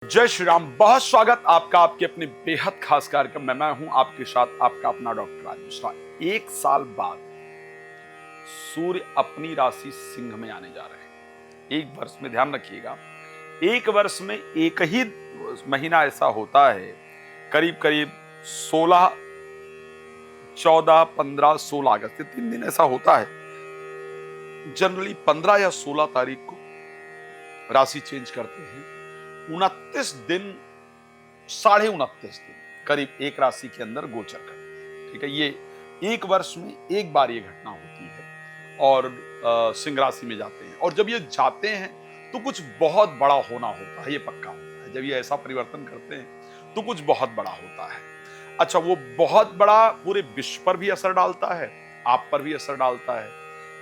जय श्री राम। बहुत स्वागत आपका आपके अपने बेहद खास कार्यक्रम में। मैं हूं आपके साथ आपका अपना डॉक्टर राज मिश्रा। एक साल बाद सूर्य अपनी राशि सिंह में आने जा रहे हैं। एक वर्ष में, ध्यान रखिएगा, एक वर्ष में एक ही महीना ऐसा होता है, करीब करीब 16, 14, 15, 16 अगस्त, 3 दिन ऐसा होता है। जनरली 15 या 16 तारीख को राशि चेंज करते हैं। 29 दिन, 29.5 दिन करीब एक राशि के अंदर गोचर करते हैं। ठीक है, ये एक वर्ष में एक बार ये घटना होती है और सिंह राशि में जाते हैं। और जब ये जाते हैं तो कुछ बहुत बड़ा होना होता है, ये पक्का होता है। जब ये ऐसा परिवर्तन करते हैं तो कुछ बहुत बड़ा होता है। अच्छा, वो बहुत बड़ा पूरे विश्व पर भी असर डालता है, आप पर भी असर डालता है।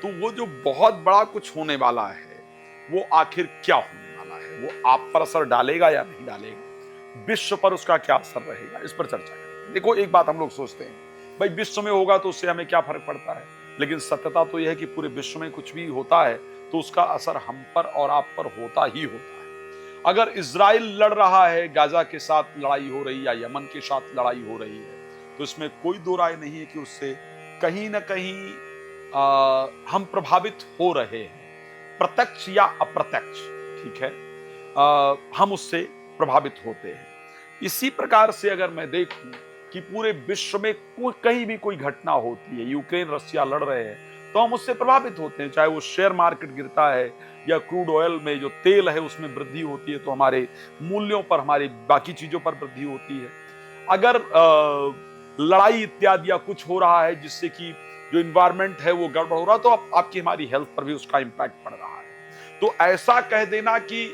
तो वो जो बहुत बड़ा कुछ होने वाला है, वो आखिर क्या होने वाला है, वो आप पर असर डालेगा या नहीं डालेगा, विश्व पर उसका क्या असर रहेगा, इस पर चर्चा करेंगे। देखो, एक बात हम लोग सोचते हैं, भाई विश्व में होगा तो उससे हमें क्या फर्क पड़ता है, लेकिन सत्यता तो यह है कि पूरे विश्व में कुछ भी होता है तो उसका असर हम पर और आप पर होता ही होता है। अगर इजराइल लड़ रहा है, गाजा के साथ लड़ाई हो रही है या यमन के साथ लड़ाई हो रही है, तो इसमें कोई दो राय नहीं है कि उससे कहीं ना कहीं हम प्रभावित हो रहे हैं, प्रत्यक्ष या अप्रत्यक्ष। ठीक है, हम उससे प्रभावित होते हैं। इसी प्रकार से अगर मैं देखूं कि पूरे विश्व में कहीं भी कोई घटना होती है, यूक्रेन रशिया लड़ रहे हैं, तो हम उससे प्रभावित होते हैं। चाहे वो शेयर मार्केट गिरता है या क्रूड ऑयल में जो तेल है उसमें वृद्धि होती है, तो हमारे मूल्यों पर, हमारी बाकी चीजों पर वृद्धि होती है। अगर लड़ाई इत्यादि या कुछ हो रहा है जिससे कि जो इन्वायरमेंट है वो गड़बड़ हो रहा है, तो आपकी हमारी हेल्थ पर भी उसका इंपैक्ट पड़ रहा है। तो ऐसा कह देना कि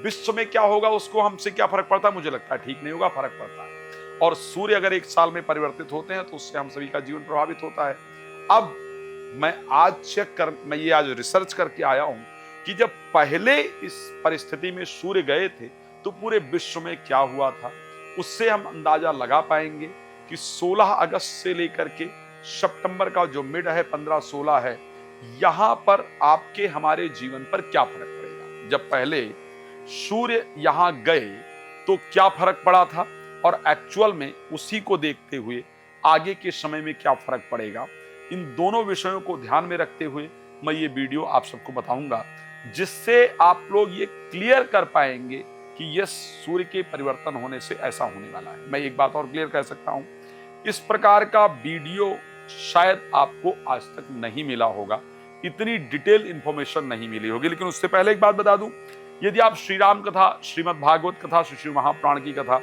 विश्व में क्या होगा उसको हमसे क्या फर्क पड़ता है, मुझे लगता है ठीक नहीं होगा, फर्क पड़ता है। और सूर्य अगर एक साल में परिवर्तित होते हैं तो उससे हम सभी का जीवन प्रभावित होता है। अब मैं ये आज रिसर्च करके आया हूं कि जब पहले इस परिस्थिति में सूर्य गए थे तो पूरे विश्व में क्या हुआ था। उससे हम अंदाजा लगा पाएंगे कि 16 अगस्त से लेकर के सितंबर का जो मिड है, 15-16 है, यहां पर आपके हमारे जीवन पर क्या फर्क पड़ेगा। जब पहले सूर्य यहां गए तो क्या फर्क पड़ा था, और एक्चुअल में उसी को देखते हुए आगे के समय में क्या फर्क पड़ेगा, इन दोनों विषयों को ध्यान में रखते हुए मैं ये वीडियो आप सबको बताऊंगा, जिससे आप लोग ये क्लियर कर पाएंगे कि ये सूर्य के परिवर्तन होने से ऐसा होने वाला है। मैं एक बात और क्लियर कह सकता हूं, इस प्रकार का वीडियो शायद आपको आज तक नहीं मिला होगा, इतनी डिटेल इंफॉर्मेशन नहीं मिली होगी। लेकिन उससे पहले एक बात बता दूं, यदि आप श्री राम कथा, श्रीमद् भागवत कथा, श्री महापुराण की कथा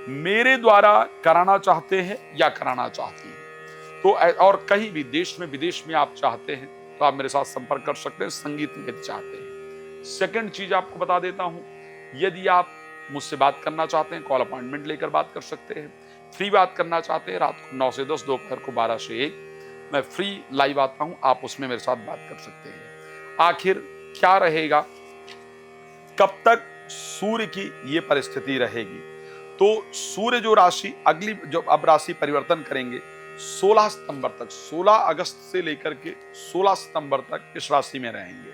मेरे द्वारा कराना चाहते हैं या कराना चाहती हैं, तो और कहीं भी देश में विदेश में आप चाहते हैं तो आप मेरे साथ संपर्क कर सकते हैं। संगीत यदि चाहते हैं। सेकंड चीज आपको बता देता हूं, यदि आप मुझसे बात करना चाहते हैं, कॉल अपॉइंटमेंट लेकर बात कर सकते हैं। फ्री बात करना चाहते हैं, रात को 9 से 10, दोपहर को 12 से 1 मैं फ्री लाइव आता हूं, आप उसमें मेरे साथ बात कर सकते हैं। आखिर क्या रहेगा, कब तक सूर्य की ये परिस्थिति रहेगी, तो सूर्य जो राशि अगली जो अब राशि परिवर्तन करेंगे 16 सितंबर तक, 16 अगस्त से लेकर के 16 सितंबर तक इस राशि में रहेंगे।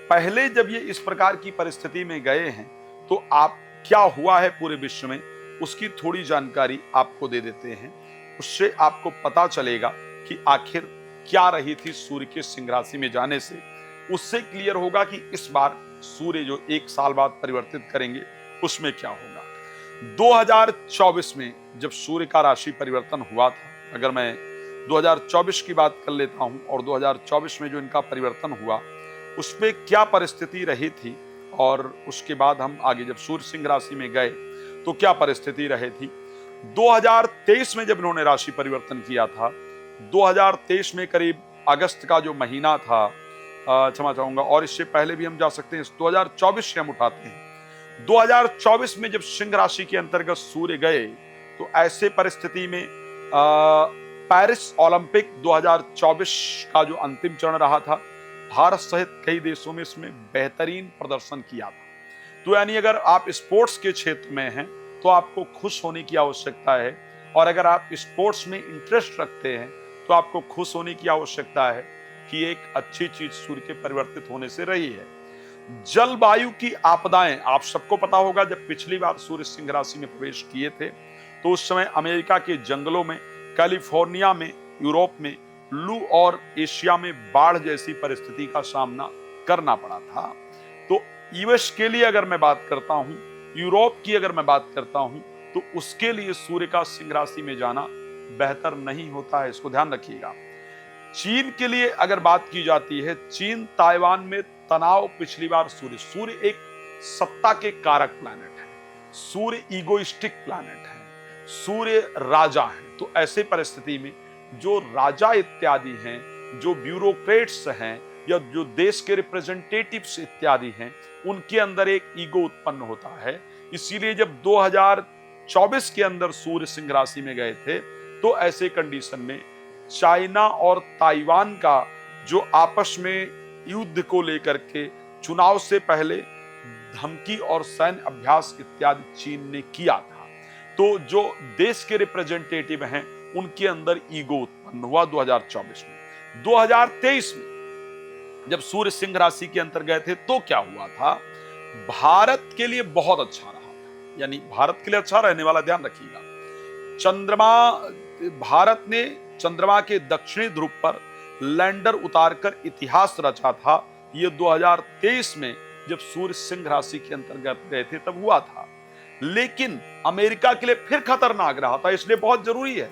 पहले जब ये इस प्रकार की परिस्थिति में गए हैं तो आप क्या हुआ है पूरे विश्व में, उसकी थोड़ी जानकारी आपको दे देते हैं। उससे आपको पता चलेगा कि आखिर क्या रही थी सूर्य के सिंह राशि में जाने से। उससे क्लियर होगा कि इस बार सूर्य जो एक साल बाद परिवर्तित करेंगे उसमें क्या होगा। 2024 में जब सूर्य का राशि परिवर्तन हुआ था, अगर मैं 2024 की बात कर लेता हूं, और 2024 में जो इनका परिवर्तन हुआ उसमें क्या परिस्थिति रही थी, और उसके बाद हम आगे जब सूर्य सिंह राशि में गए तो क्या परिस्थिति रही थी। 2023 में जब इन्होंने राशि परिवर्तन किया था, 2023 में करीब अगस्त का जो महीना था, क्षमा चाहूंगा, और इससे पहले भी हम जा सकते हैं, 2024 से हम उठाते हैं। 2024 में जब सिंह राशि के अंतर्गत सूर्य गए तो ऐसे परिस्थिति में पेरिस ओलंपिक 2024 का जो अंतिम चरण रहा था, भारत सहित कई देशों में इसमें बेहतरीन प्रदर्शन किया था। तो यानी अगर आप स्पोर्ट्स के क्षेत्र में हैं तो आपको खुश होने की आवश्यकता है, और अगर आप स्पोर्ट्स में इंटरेस्ट रखते हैं तो आपको खुश होने की आवश्यकता है कि एक अच्छी चीज सूर्य के परिवर्तित होने से रही है। जलवायु की आपदाएं, आप सबको पता होगा जब पिछली बार सूर्य सिंह राशि में प्रवेश किए थे तो उस समय अमेरिका के जंगलों में, कैलिफोर्निया में, यूरोप में लू और एशिया में बाढ़ जैसी परिस्थिति का सामना करना पड़ा था। तो यूएस के लिए अगर मैं बात करता हूं, यूरोप की अगर मैं बात करता हूं, तो उसके लिए सूर्य का सिंह राशि में जाना बेहतर नहीं होता है, इसको ध्यान रखिएगा। चीन के लिए अगर बात की जाती है, चीन ताइवान में तनाव, पिछली बार सूर्य एक सत्ता के कारक प्लैनेट है, सूर्य ईगोइस्टिक प्लैनेट है, सूर्य राजा है। तो ऐसे परिस्थिति में जो राजा इत्यादि हैं, जो ब्यूरोक्रेट्स हैं या जो देश के रिप्रेजेंटेटिव्स इत्यादि हैं, उनके अंदर एक ईगो उत्पन्न होता है। इसीलिए जब 2024 के अंदर सूर्य सिंह राशि में गए थे तो ऐसे कंडीशन में चाइना और ताइवान का जो आपस में युद्ध को लेकर के चुनाव से पहले धमकी और सैन्य अभ्यास इत्यादि चीन ने किया था, तो जो देश के रिप्रेजेंटेटिव हैं उनके अंदर ईगो उत्पन्न हुआ 2024 में। 2023 में जब सूर्य सिंह राशि के अंतर गए थे तो क्या हुआ था, भारत के लिए बहुत अच्छा रहा था, यानी भारत के लिए अच्छा रहने वाला, ध्यान रखिएगा। भारत ने चंद्रमा के दक्षिणी ध्रुव पर लैंडर उतारकर इतिहास रचा था। ये 2023 में जब सूर्य सिंह राशि के अंतर्गत गए थे तब हुआ था। लेकिन अमेरिका के लिए फिर खतरनाक रहा था, इसलिए बहुत जरूरी है,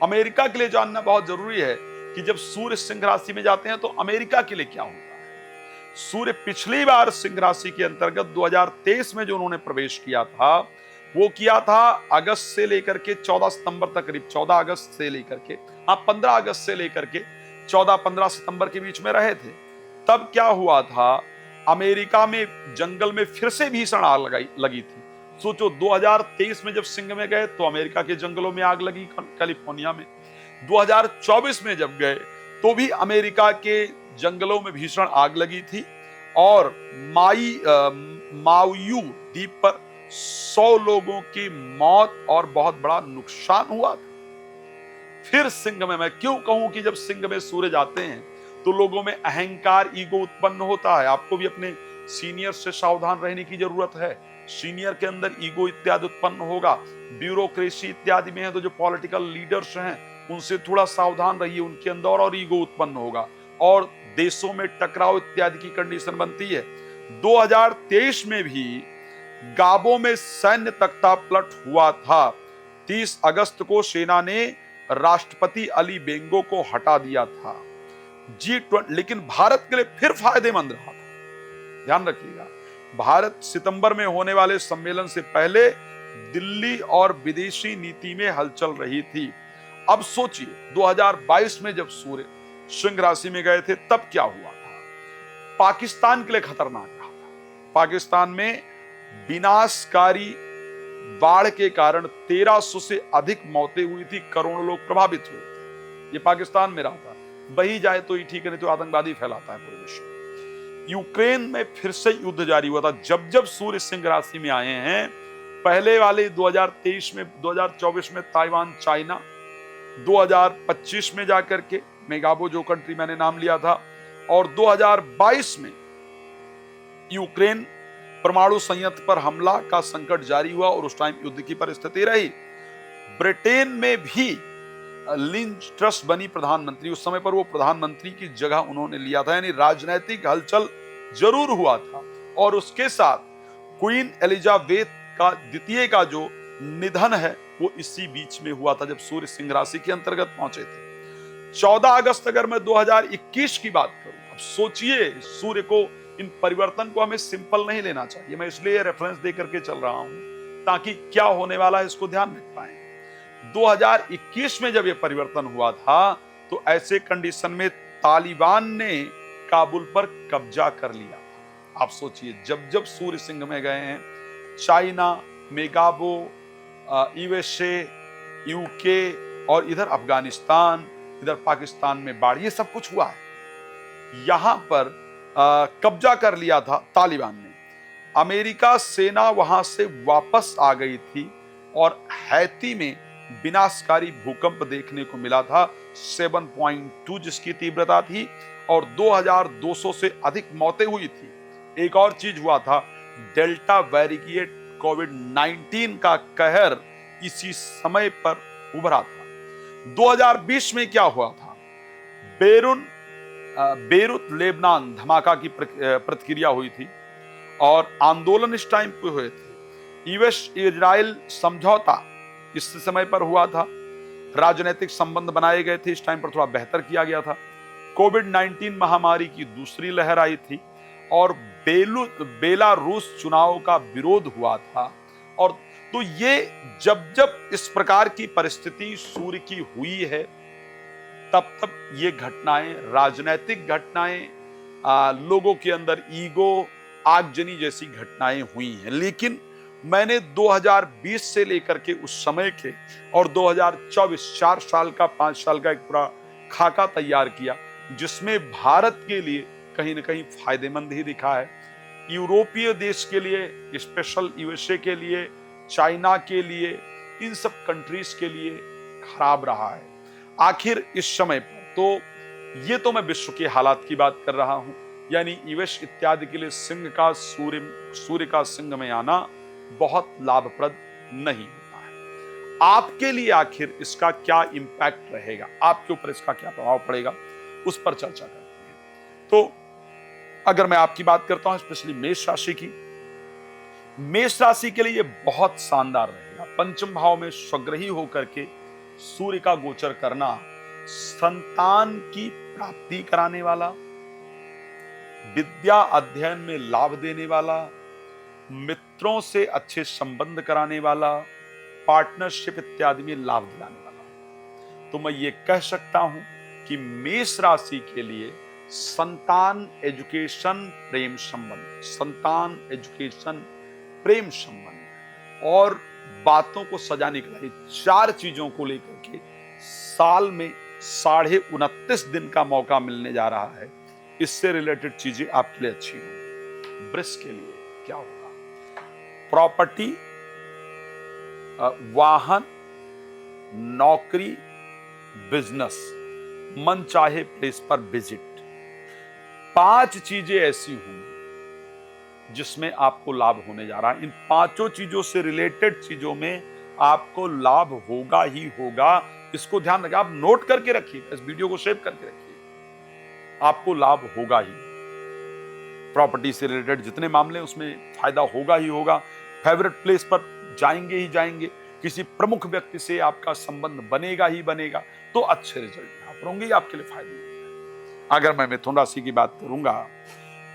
अमेरिका के लिए जानना बहुत जरूरी है कि जब सूर्य सिंह राशि में जाते हैं तो अमेरिका के लिए क्या होता है। सूर्य पिछली बार सिंह राशि के अंतर्गत 2023 में जो उन्होंने प्रवेश किया था वो किया था अगस्त से लेकर के 14 सितंबर तक, करीब 14 अगस्त से लेकर के 15 अगस्त से लेकर के 14-15 सितंबर के बीच में रहे थे। तब क्या हुआ था, अमेरिका में जंगल में फिर से भीषण आग लगी थी। सोचो 2023 में जब सिंह में गए तो अमेरिका के जंगलों में आग लगी, कैलिफोर्निया में। 2024 में जब गए तो भी अमेरिका के जंगलों में भीषण आग लगी थी और माउयू द्वीप पर 100 लोगों की मौत और बहुत बड़ा नुकसान हुआ था। फिर सिंह में, मैं क्यों कहूं कि जब सिंह में सूर्य जाते हैं तो लोगों में अहंकार, ईगो उत्पन्न होता है। आपको भी अपने सीनियर से सावधान रहने की जरूरत है। सीनियर के अंदर ईगो इत्यादि उत्पन्न होगा। ब्यूरोक्रेसी इत्यादि में है तो जो पॉलिटिकल लीडर्स हैं उनसे थोड़ा सावधान रहिए, उनके अंदर और ईगो उत्पन्न होगा और देशों में टकराव इत्यादि की कंडीशन बनती है। 2023 में भी गाबो में सैन्य तख्तापलट हुआ था। 30 अगस्त को सेना ने राष्ट्रपति अली बेंगो को हटा दिया था। G20, लेकिन भारत के लिए फिर फायदेमंद रहा था। ध्यान रखिएगा, भारत सितंबर में होने वाले सम्मेलन से पहले दिल्ली और विदेशी नीति में हलचल रही थी। अब सोचिए 2022 में जब सूर्य सिंह राशि में गए थे तब क्या हुआ था। पाकिस्तान के लिए खतरनाक रहा था। पाकिस्तान में विनाशकारी बाढ़ के कारण 1300 से अधिक मौतें हुई थी, करोड़ों लोग प्रभावित हुए थे। ये पाकिस्तान में रहा था। बही जाए तो ही ठीक है, नहीं तो आतंकवादी फैलाता है पूरे विश्व में। यूक्रेन में फिर से युद्ध जारी हुआ था। जब जब सूर्य सिंह राशि में आए हैं, पहले वाले 2023 में, 2024 में ताइवान, चाइना, 2025 में जाकर के मेगाबो जो कंट्री मैंने नाम लिया था, और 2022 में यूक्रेन परमाणु संयंत्र पर हमला का संकट जारी हुआ और उस टाइम युद्ध की परिस्थिति रही। ब्रिटेन में भी लिंच ट्रस बनी प्रधानमंत्री। उस समय पर वो प्रधानमंत्री की जगह उन्होंने लिया था, यानी राजनीतिक हलचल जरूर हुआ था। और उसके साथ क्वीन एलिजाबेथ का द्वितीय का जो निधन है वो इसी बीच में हुआ था जब सूर्य सिंह राशि के अंतर्गत पहुंचे थे। 14 अगस्त अगर मैं 2021 की बात करूं, अब सोचिए, सूर्य को, इन परिवर्तन को हमें सिंपल नहीं लेना चाहिए। मैं इसलिए रेफरेंस दे करके चल रहा हूं ताकि क्या होने वाला है इसको ध्यान रख पाए। 2021 में जब यह परिवर्तन हुआ था तो ऐसे कंडीशन में तालिबान ने काबुल पर कब्जा कर लिया था। आप सोचिए, जब जब सूर्य सिंह में गए हैं, चाइना, मेगाबो, यूएसए, यूके और इधर अफगानिस्तान, इधर पाकिस्तान में बाढ़, ये सब कुछ हुआ है। यहां पर कब्जा कर लिया था तालिबान ने। अमेरिका सेना वहां से वापस आ गई थी और हैती में विनाशकारी भूकंप देखने को मिला था 7.2 जिसकी तीव्रता थी और 2200 से अधिक मौतें हुई थी। एक और चीज हुआ था, डेल्टा वेरिएंट कोविड-19 का कहर इसी समय पर उभरा था। 2020 में क्या हुआ था, बेरूत लेबनान धमाका की प्रतिक्रिया हुई थी और आंदोलन इस टाइम पे हुए थे। यूएस इजराइल समझौता इस समय पर हुआ था। राजनीतिक संबंध बनाए गए थे, इस टाइम पर थोड़ा बेहतर किया गया था। कोविड-19 महामारी की दूसरी लहर आई थी और बेलारूस चुनाव का विरोध हुआ था। और तो ये जब जब इस प्रकार की परिस्थिति सूर्य की हुई है, तब तब ये घटनाएं, राजनीतिक घटनाएं, लोगों के अंदर ईगो, आगजनी जैसी घटनाएं हुई हैं। लेकिन मैंने 2020 से लेकर के उस समय के और 2024 4 साल का 5 साल का एक पूरा खाका तैयार किया, जिसमें भारत के लिए कहीं ना कहीं फायदेमंद ही दिखा है, यूरोपीय देश के लिए, स्पेशल यूएसए के लिए, चाइना के लिए, इन सब कंट्रीज के लिए खराब रहा है। आखिर इस समय पर तो ये तो मैं विश्व के हालात की बात कर रहा हूं, यानी यूएस इत्यादि के लिए सिंह का सूर्य का सिंह में आना बहुत लाभप्रद नहीं होता है। आपके लिए आखिर इसका क्या इंपैक्ट रहेगा, आपके ऊपर इसका क्या प्रभाव पड़ेगा, उस पर चर्चा करते हैं। तो अगर मैं आपकी बात करता हूं, स्पेशली मेष राशि की, मेष राशि के लिए ये बहुत शानदार रहेगा। पंचम भाव में स्वग्रही होकर के सूर्य का गोचर करना संतान की प्राप्ति कराने वाला, विद्या अध्ययन में लाभ देने वाला, मित्रों से अच्छे संबंध कराने वाला, पार्टनरशिप इत्यादि में लाभ दिलाने वाला। तो मैं ये कह सकता हूं कि मेष राशि के लिए संतान एजुकेशन प्रेम संबंध, संतान एजुकेशन प्रेम संबंध और बातों को सजाने के लिए 4 चीजों को लेकर के साल में 29.5 दिन का मौका मिलने जा रहा है। इससे रिलेटेड चीजें आपके लिए अच्छी होंगी। वृष के लिए क्या होगा, प्रॉपर्टी, वाहन, नौकरी, बिजनेस, मन चाहे प्लेस पर विजिट, 5 चीजें ऐसी होंगी जिसमें आपको लाभ होने जा रहा है। इन 5 चीजों से रिलेटेड चीजों में आपको लाभ होगा ही होगा। इसको ध्यान रखिए, आप नोट करके रखिए, इस वीडियो को सेव करके रखिए, आपको लाभ होगा ही। प्रॉपर्टी से रिलेटेड जितने मामले उसमें फायदा होगा ही होगा। फेवरेट प्लेस पर जाएंगे ही जाएंगे, किसी प्रमुख व्यक्ति से आपका संबंध बनेगा ही बनेगा, तो अच्छे रिजल्ट यहाँ पर होंगे, आपके लिए फायदे होंगे। अगर मैं मिथुन राशि की बात करूंगा,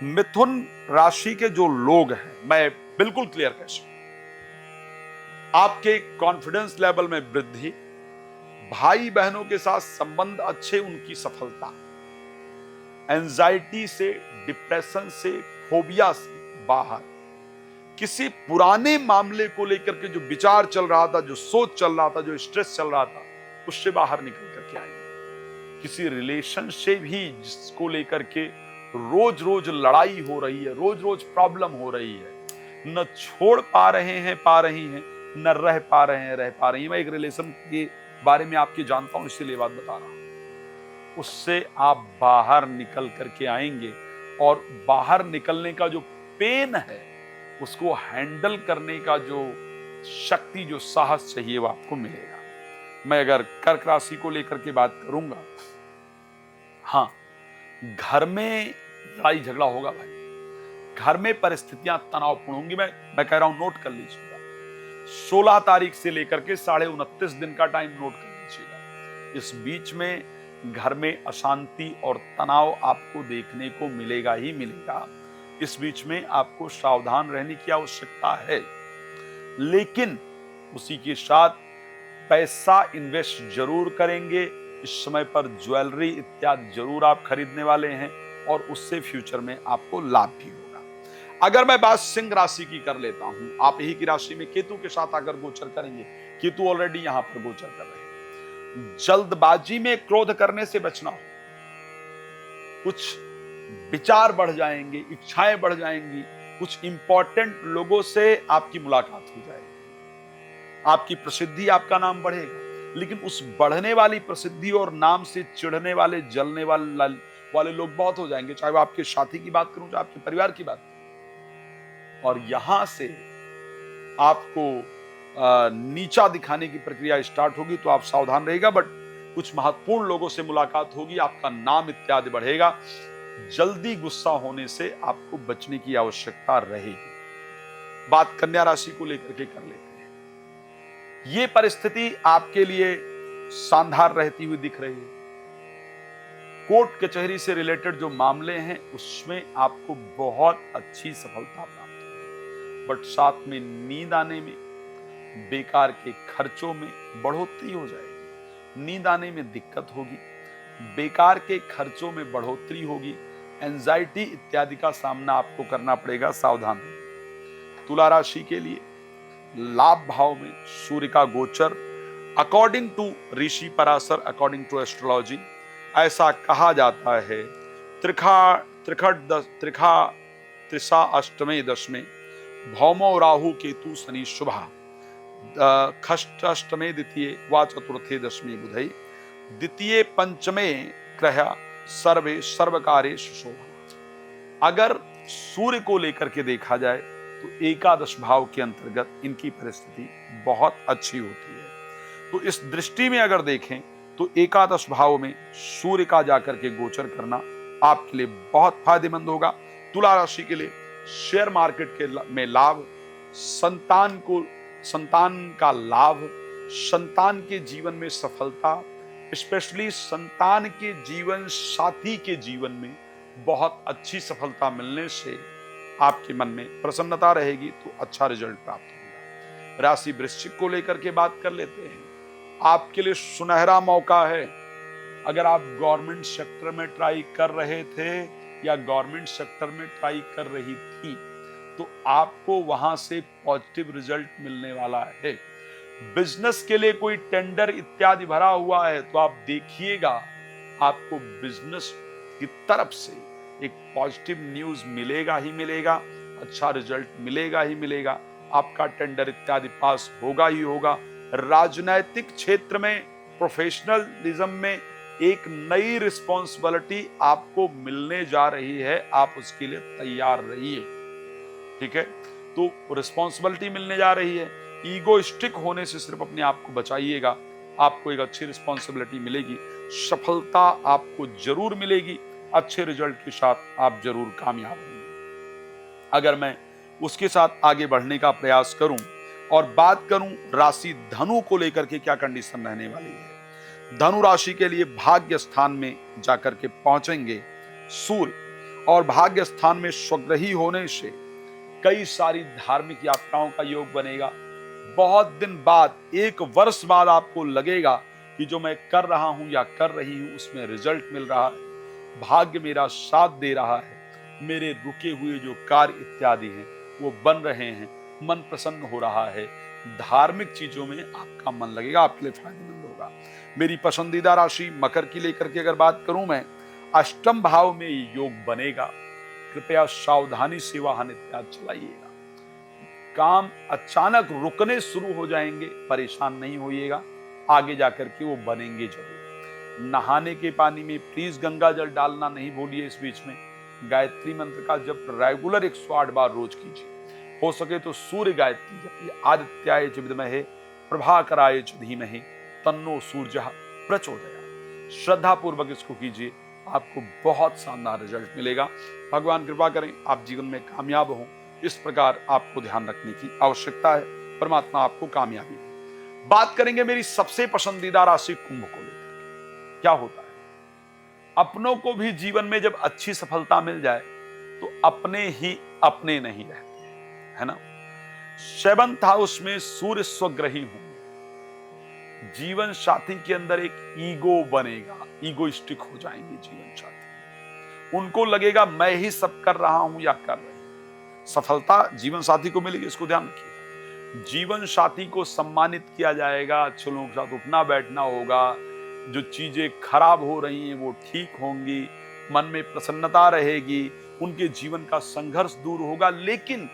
मिथुन राशि के जो लोग हैं, मैं बिल्कुल क्लियर कह सकूं, आपके कॉन्फिडेंस लेवल में वृद्धि, भाई बहनों के साथ संबंध अच्छे, उनकी सफलता, एंजाइटी से, डिप्रेशन से, फोबिया से बाहर, किसी पुराने मामले को लेकर के जो विचार चल रहा था, जो सोच चल रहा था, जो स्ट्रेस चल रहा था, उससे बाहर निकल करके आएंगे। किसी रिलेशन से भी जिसको लेकर के रोज रोज लड़ाई हो रही है, रोज रोज प्रॉब्लम हो रही है, न छोड़ पा रहे हैं, पा रही हैं, न रह पा रहे हैं, रह पा रही हैं। मैं एक रिलेशन के बारे में आपकी जानता हूं, इसीलिए बात बता रहा हूं। उससे आप बाहर निकल करके आएंगे और बाहर निकलने का जो पेन है, उसको हैंडल करने का जो शक्ति, जो साहस चाहिए, वो आपको मिलेगा। मैं अगर कर्क राशि को लेकर के बात करूंगा, हाँ, घर में लड़ाई झगड़ा होगा भाई, घर में परिस्थितियां तनावपूर्ण होंगी। मैं कह रहा हूं, नोट कर लीजिएगा, 16 तारीख से लेकर के 29.5 दिन का टाइम नोट कर लीजिएगा। इस बीच में घर में अशांति और तनाव आपको देखने को मिलेगा ही मिलेगा। इस बीच में आपको सावधान रहने की आवश्यकता है, लेकिन उसी के साथ पैसा इन्वेस्ट जरूर करेंगे। इस समय पर ज्वेलरी इत्यादि जरूर आप खरीदने वाले हैं और उससे फ्यूचर में आपको लाभ भी होगा। अगर मैं बात सिंह राशि की कर लेता हूं, आप ही की राशि में केतु के साथ अगर गोचर करेंगे, केतु ऑलरेडी यहां पर गोचर कर रहे हैं, जल्दबाजी में क्रोध करने से बचना हो। कुछ विचार बढ़ जाएंगे, इच्छाएं बढ़ जाएंगी, कुछ इंपॉर्टेंट लोगों से आपकी मुलाकात हो जाएगी, आपकी प्रसिद्धि, आपका नाम बढ़ेगा। लेकिन उस बढ़ने वाली प्रसिद्धि और नाम से चिढ़ने वाले, जलने वाले लोग बहुत हो जाएंगे। चाहे वो आपके साथी की बात करूं, चाहे आपके परिवार की बात करूं, और यहां से आपको नीचा दिखाने की प्रक्रिया स्टार्ट होगी, तो आप सावधान रहिएगा। बट कुछ महत्वपूर्ण लोगों से मुलाकात होगी, आपका नाम इत्यादि बढ़ेगा। जल्दी गुस्सा होने से आपको बचने की आवश्यकता रहेगी। बात कन्या राशि को लेकर के कर लेते हैं। ये परिस्थिति आपके लिए शानदार रहती हुई दिख रही है। कोर्ट कचहरी से रिलेटेड जो मामले हैं उसमें आपको बहुत अच्छी सफलता प्राप्त होगी। बट साथ में नींद आने में, बेकार के खर्चों में बढ़ोतरी हो जाएगी। नींद आने में दिक्कत होगी, बेकार के खर्चों में बढ़ोतरी होगी, एंजाइटी इत्यादि का सामना आपको करना पड़ेगा। सावधान रहिए। तुला राशि के लिए लाभ भाव में सूर्य का गोचर, according to Rishi Parashar, according to astrology, ऐसा कहा जाता है त्रिषा अष्टमे दशमे भौमो राहु केतु शनि शुभा खष्ट अष्टमे द्वितीय वा चतुर्थे दशमे बुधई द्वितीय पंचमे ग्रह सर्वे सर्वकारेषु शोभा। अगर सूर्य को लेकर के देखा जाए तो एकादश भाव के अंतर्गत इनकी परिस्थिति बहुत अच्छी होती है। तो इस दृष्टि में अगर देखें तो एकादश भाव में सूर्य का जाकर के गोचर करना आपके लिए बहुत फायदेमंद होगा। तुला राशि के लिए शेयर मार्केट में लाभ, संतान का लाभ, संतान के जीवन में सफलता, स्पेशली संतान के जीवन साथी के जीवन में बहुत अच्छी सफलता मिलने से आपके मन में प्रसन्नता रहेगी, तो अच्छा रिजल्ट प्राप्त होगा। राशि वृश्चिक को लेकर के बात कर लेते हैं। आपके लिए सुनहरा मौका है। अगर आप गवर्नमेंट सेक्टर में ट्राई कर रहे थे या गवर्नमेंट सेक्टर में ट्राई कर रही थी, तो आपको वहां से पॉजिटिव रिजल्ट मिलने वाला है। बिजनेस के लिए कोई टेंडर इत्यादि भरा हुआ है तो आप देखिएगा, आपको बिजनेस की तरफ से एक पॉजिटिव न्यूज मिलेगा ही मिलेगा, अच्छा रिजल्ट मिलेगा ही मिलेगा। आपका टेंडर इत्यादि पास होगा ही होगा। राजनैतिक क्षेत्र में, प्रोफेशनलिज्म में एक नई रिस्पॉन्सिबिलिटी आपको मिलने जा रही है, आप उसके लिए तैयार रहिए। ठीक है, तो रिस्पॉन्सिबिलिटी मिलने जा रही है। ईगोइस्टिक होने से सिर्फ अपने आप को बचाइएगा, आपको एक अच्छी रिस्पॉन्सिबिलिटी मिलेगी, सफलता आपको जरूर मिलेगी, अच्छे रिजल्ट के साथ आप जरूर कामयाब होंगे। अगर मैं उसके साथ आगे बढ़ने का प्रयास करूं और बात करूं राशि धनु को लेकर के क्या कंडीशन रहने वाली है। धनु राशि के लिए भाग्य स्थान में जाकर के पहुंचेंगे सूर्य, और भाग्य स्थान में स्वग्रही होने से कई सारी धार्मिक यात्राओं का योग बनेगा। बहुत दिन बाद, एक वर्ष बाद आपको लगेगा कि जो मैं कर रहा हूं या कर रही हूं उसमें रिजल्ट मिल रहा है, भाग्य मेरा साथ दे रहा है, मेरे रुके हुए जो कार्य इत्यादि हैं वो बन रहे हैं, मन प्रसन्न हो रहा है। धार्मिक चीजों में आपका मन लगेगा, आपके लिए फायदेमंद होगा। मेरी पसंदीदा राशि मकर की लेकर के अगर बात करूं मैं, अष्टम भाव में योग बनेगा। कृपया सावधानी से वाहन इत्यादि चलाइएगा। काम अचानक रुकने शुरू हो जाएंगे, परेशान नहीं होइएगा, आगे जाकर के वो बनेंगे जरूर। नहाने के पानी में प्लीज गंगा जल डालना नहीं भूलिए। इस बीच में गायत्री मंत्र का जप रेगुलर 108 बार रोज कीजिए। हो सके तो सूर्य गायत्री जपिए। आदित्याय च विद्महे प्रभाकराय च धीमहि तन्नो सूर्यः प्रचोदयात्। श्रद्धा पूर्वक इसको कीजिए, आपको बहुत शानदार रिजल्ट मिलेगा। भगवान कृपा करें आप जीवन में कामयाब हों, इस प्रकार आपको ध्यान रखने की आवश्यकता है। परमात्मा आपको कामयाबी दे। बात करेंगे मेरी सबसे पसंदीदा राशि कुंभ को लेकर। क्या होता है, अपनों को भी जीवन में जब अच्छी सफलता मिल जाए तो अपने ही अपने नहीं रहते, है ना। 7th हाउस में सूर्य स्वग्रही होंगे, जीवन साथी के अंदर एक ईगो बनेगा, ईगोइस्टिक हो जाएंगे जीवन साथी। उनको लगेगा मैं ही सब कर रहा हूं या कर रही हूं। सफलता जीवन साथी को मिलेगी, इसको ध्यान रखिए। जीवन साथी को सम्मानित किया जाएगा, अच्छे लोगों के साथ उठना बैठना होगा, जो चीजें खराब हो रही हैं वो ठीक होंगी, मन में प्रसन्नता रहेगी, उनके जीवन का संघर्ष दूर होगा। लेकिन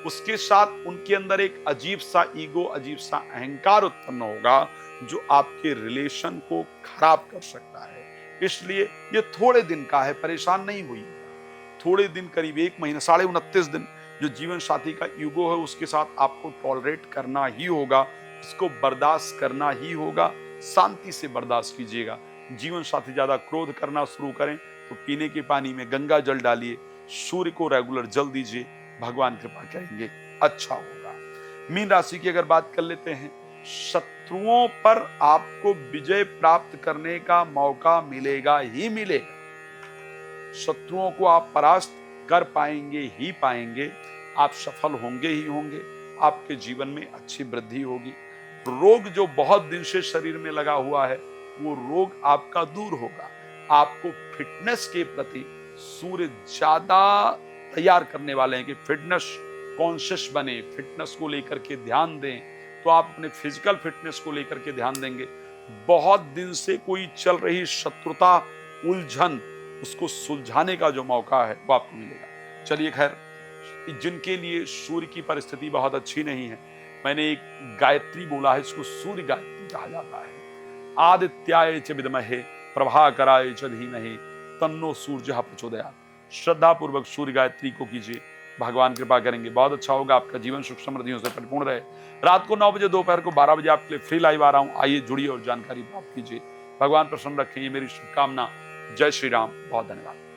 उसके साथ उनके अंदर एक अजीब सा ईगो, अजीब सा अहंकार उत्पन्न होगा जो आपके रिलेशन को खराब कर सकता है। इसलिए ये थोड़े दिन का है, परेशान नहीं हुई। थोड़े दिन, करीब 1 महीना, 29.5 दिन, जो जीवन साथी का ईगो है उसके साथ आपको टॉलरेट करना ही होगा, इसको बर्दाश्त करना ही होगा। शांति से बर्दाश्त कीजिएगा। जीवन साथी ज्यादा क्रोध करना शुरू करें तो पीने के पानी में गंगा जल डालिए, सूर्य को रेगुलर जल दीजिए, भगवान कृपा करेंगे, अच्छा होगा। मीन राशि की अगर बात कर लेते हैं, शत्रुओं पर आपको विजय प्राप्त करने का मौका मिलेगा ही मिलेगा। शत्रुओं को आप परास्त कर पाएंगे ही पाएंगे, आप सफल होंगे ही होंगे, आपके जीवन में अच्छी वृद्धि होगी। रोग जो बहुत दिन से शरीर में लगा हुआ है वो रोग आपका दूर होगा। आपको फिटनेस के प्रति सूर्य ज्यादा तैयार करने वाले हैं कि फिटनेस कॉन्शियस बने, फिटनेस को लेकर के ध्यान दें। तो आप अपने फिजिकल फिटनेस को लेकर के ध्यान देंगे। बहुत दिन से कोई चल रही शत्रुता, उलझन, उसको सुलझाने का जो मौका है वो आपको मिलेगा। चलिए खैर, जिनके लिए सूर्य की परिस्थिति बहुत अच्छी नहीं है, मैंने एक गायत्री बोला है, इसको सूर्य गायत्री कहा जाता है। आदित्याय च विद्महे प्रभाकराय च धीमहि तन्नो सूर्यः प्रचोदयात्। श्रद्धा पूर्वक सूर्य गायत्री को कीजिए, भगवान कृपा करेंगे, बहुत अच्छा होगा। आपका जीवन सुख समृद्धियों से परिपूर्ण रहे। रात को 9 बजे, दोपहर को 12 बजे आपके लिए फ्री लाइव आ रहा हूं, आइए जुड़िए और जानकारी प्राप्त कीजिए। भगवान प्रसन्न रखें, ये मेरी शुभकामना। जय श्री राम, बहुत धन्यवाद।